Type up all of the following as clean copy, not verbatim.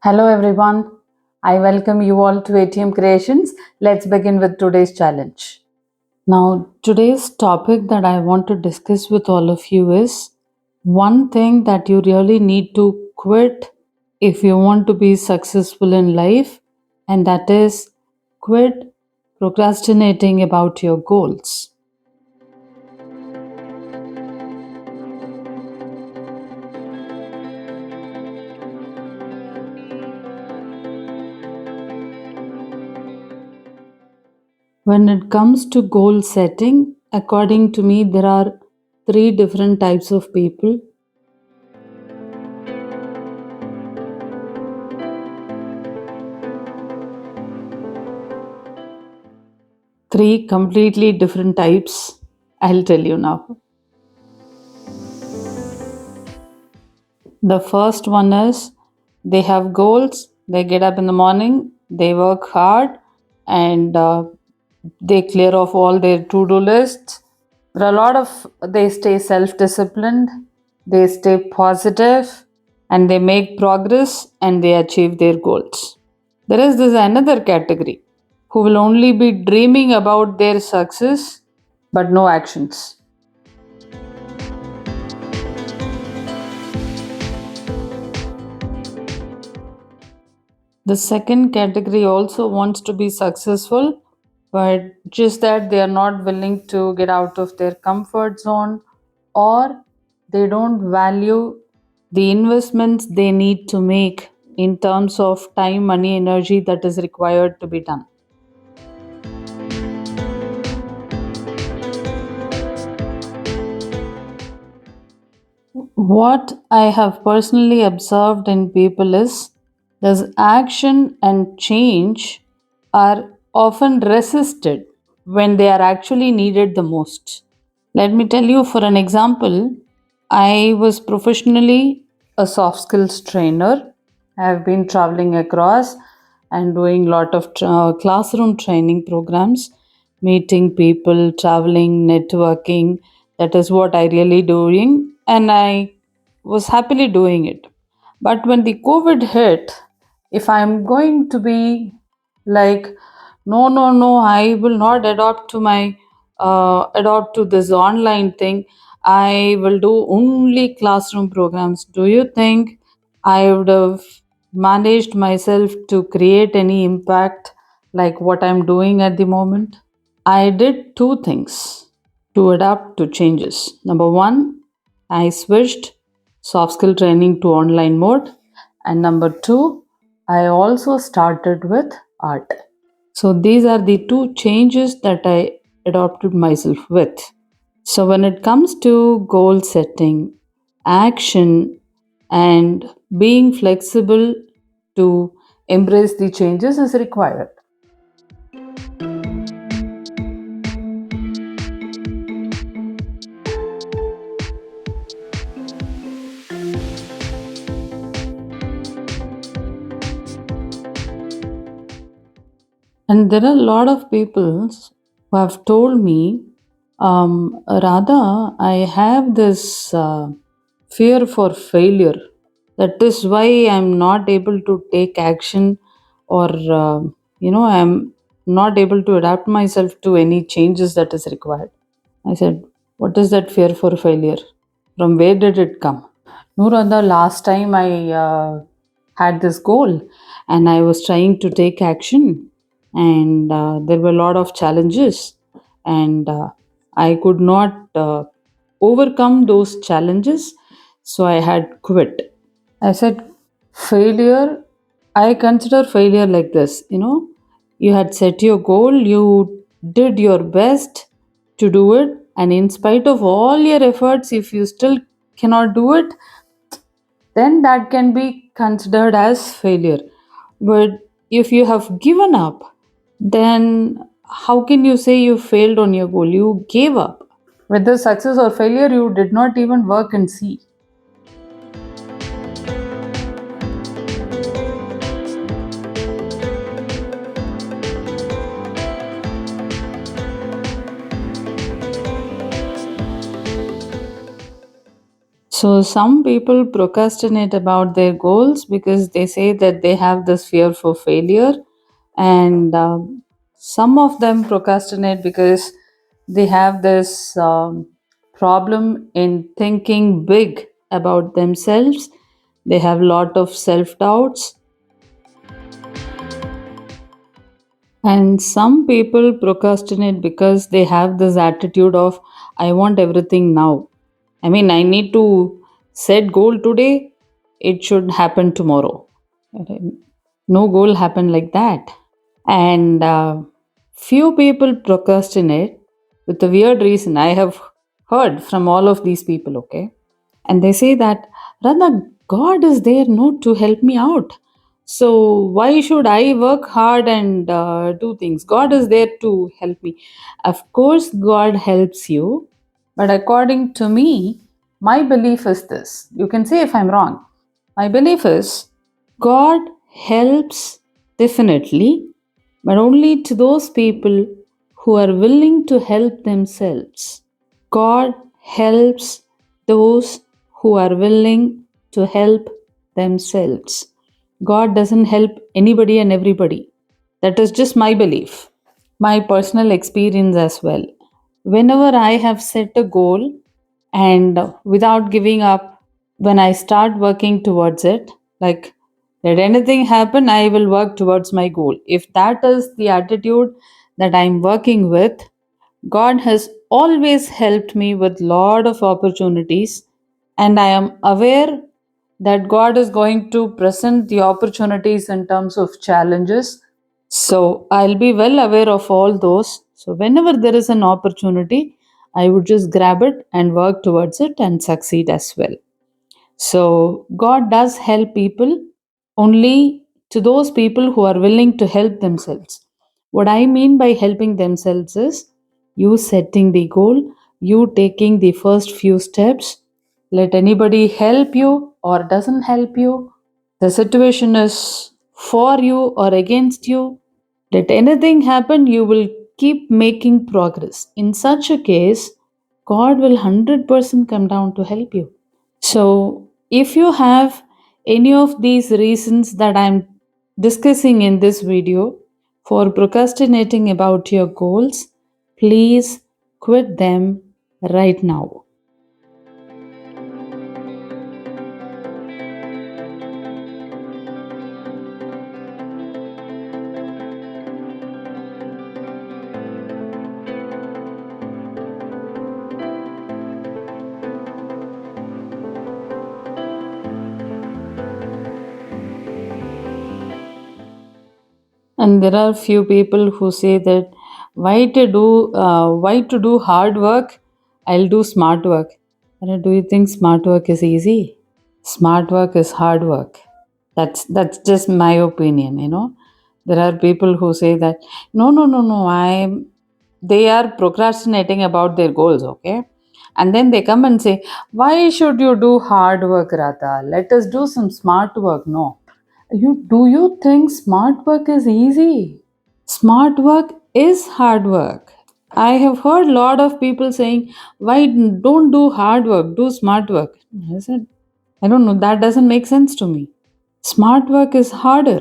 Hello everyone. I welcome you all to ATM Creations. Let's begin with today's challenge. Now, today's topic that I want to discuss with all of you is one thing that you really need to quit if you want to be successful in life, and that is quit procrastinating about your goals. When it comes to goal setting, according to me, there are three different types of people. Three completely different types. I'll tell you now. The first one is they have goals, they get up in the morning, they work hard, and they clear off all their to do lists. There are a lot of, they stay self disciplined, they stay positive, and they make progress and they achieve their goals. There is this another category who will only be dreaming about their success but no actions. The second category also wants to be successful, but just that they are not willing to get out of their comfort zone, or they don't value the investments they need to make in terms of time, money, energy that is required to be done. What I have personally observed in people is this action and change are often resisted when they are actually needed the most. Let me tell you, for an example, I was professionally a soft skills trainer. I have been traveling across and doing lot of classroom training programs, meeting people, traveling, networking. That is what I really doing, and I was happily doing it. But when the COVID hit, if I'm going to be like, no, no, no, I will not adopt to this online thing. I will do only classroom programs. Do you think I would have managed myself to create any impact like what I'm doing at the moment? I did two things to adapt to changes. Number one, I switched soft skill training to online mode. And number two, I also started with art. So these are the two changes that I adopted myself with. So when it comes to goal setting, action, and being flexible to embrace the changes is required. And there are a lot of people who have told me, Radha, I have this fear for failure. That is why I'm not able to take action, or, I'm not able to adapt myself to any changes that is required. I said, what is that fear for failure? From where did it come? Noor, the last time I had this goal and I was trying to take action, and there were a lot of challenges, and I could not overcome those challenges, so I had quit. I said, failure, I consider failure like this, you had set your goal, you did your best to do it, and in spite of all your efforts, if you still cannot do it, then that can be considered as failure. But if you have given up, then how can you say you failed on your goal? You gave up. Whether success or failure, you did not even work and see. So, some people procrastinate about their goals because they say that they have this fear for failure, and some of them procrastinate because they have this problem in thinking big about themselves. They have a lot of self doubts, and some people procrastinate because they have this attitude of, I want everything now. I mean, I need to set goal today, it should happen tomorrow. No goal happen like that. And few people procrastinate with a weird reason. I have heard from all of these people, okay? And they say that, Radha, God is there no to help me out. So why should I work hard and do things? God is there to help me. Of course, God helps you, but according to me, my belief is this. You can say if I'm wrong. My belief is God helps definitely, but only to those people who are willing to help themselves. God helps those who are willing to help themselves. God doesn't help anybody and everybody. That is just my belief, my personal experience as well. Whenever I have set a goal and without giving up, when I start working towards it, like let anything happen, I will work towards my goal. If that is the attitude that I'm working with, God has always helped me with lot of opportunities, and I am aware that God is going to present the opportunities in terms of challenges. So I'll be well aware of all those. So whenever there is an opportunity, I would just grab it and work towards it and succeed as well. So, God does help people only to those people who are willing to help themselves. What I mean by helping themselves is you setting the goal, you taking the first few steps. Let anybody help you or doesn't help you. The situation is for you or against you. Let anything happen, you will keep making progress. In such a case, God will 100% come down to help you. So, if you have any of these reasons that I'm discussing in this video for procrastinating about your goals, please quit them right now. And there are few people who say that why to do hard work, I'll do smart work. And do you think smart work is easy? Smart work is hard work. That's just my opinion, you know. There are people who say that no, I'm they are procrastinating about their goals, okay? And then they come and say, why should you do hard work, Radha? Let us do some smart work. No. Do you think smart work is easy? Smart work is hard work. I have heard a lot of people saying, why don't do hard work, do smart work. I said, I don't know, that doesn't make sense to me. Smart work is harder.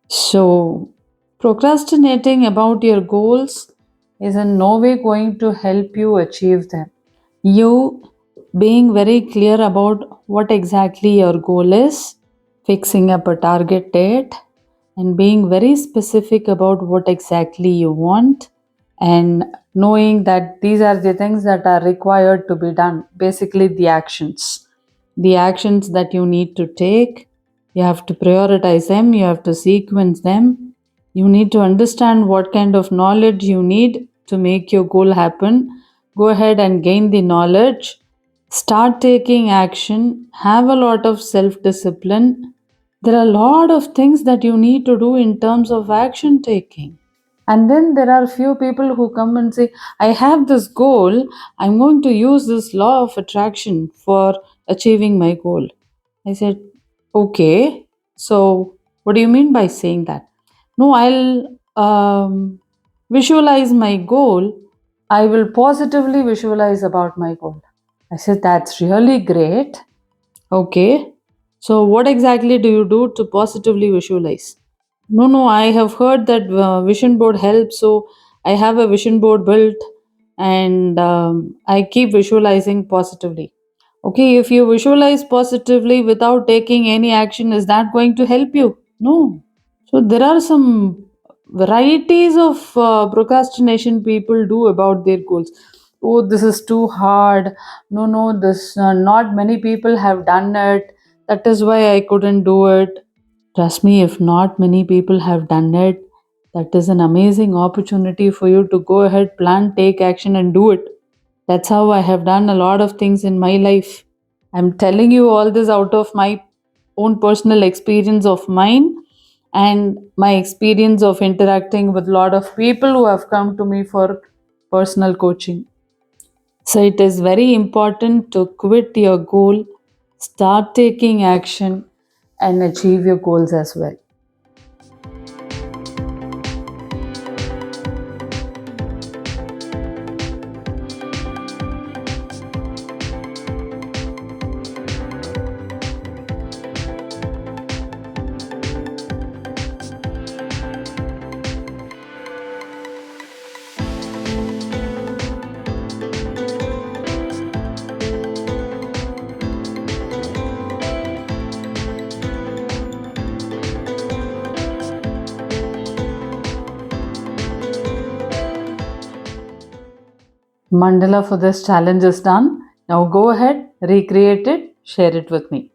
So, procrastinating about your goals is in no way going to help you achieve them. You being very clear about what exactly your goal is, fixing up a target date, and being very specific about what exactly you want, and knowing that these are the things that are required to be done, basically the actions that you need to take. You have to prioritize them, you have to sequence them, you need to understand what kind of knowledge you need to make your goal happen. Go ahead and gain the knowledge, start taking action, have a lot of self discipline. There are a lot of things that you need to do in terms of action taking. And then there are few people who come and say, I have this goal, I'm going to use this law of attraction for achieving my goal. I said, okay, so what do you mean by saying that? No, I'll visualize my goal. I will positively visualize about my goal. I said, that's really great. Okay. So, what exactly do you do to positively visualize? No, no, I have heard that vision board helps. So, I have a vision board built and I keep visualizing positively. Okay, if you visualize positively without taking any action, is that going to help you? No. So there are some varieties of procrastination people do about their goals. Oh, this is too hard. No, no, this not many people have done it. That is why I couldn't do it. Trust me, if not many people have done it, that is an amazing opportunity for you to go ahead, plan, take action, and do it. That's how I have done a lot of things in my life. I'm telling you all this out of my own personal experience of mine and my experience of interacting with a lot of people who have come to me for personal coaching. So it is very important to quit your goal, start taking action, and achieve your goals as well. Mandala for this challenge is done. Now go ahead, recreate it, share it with me.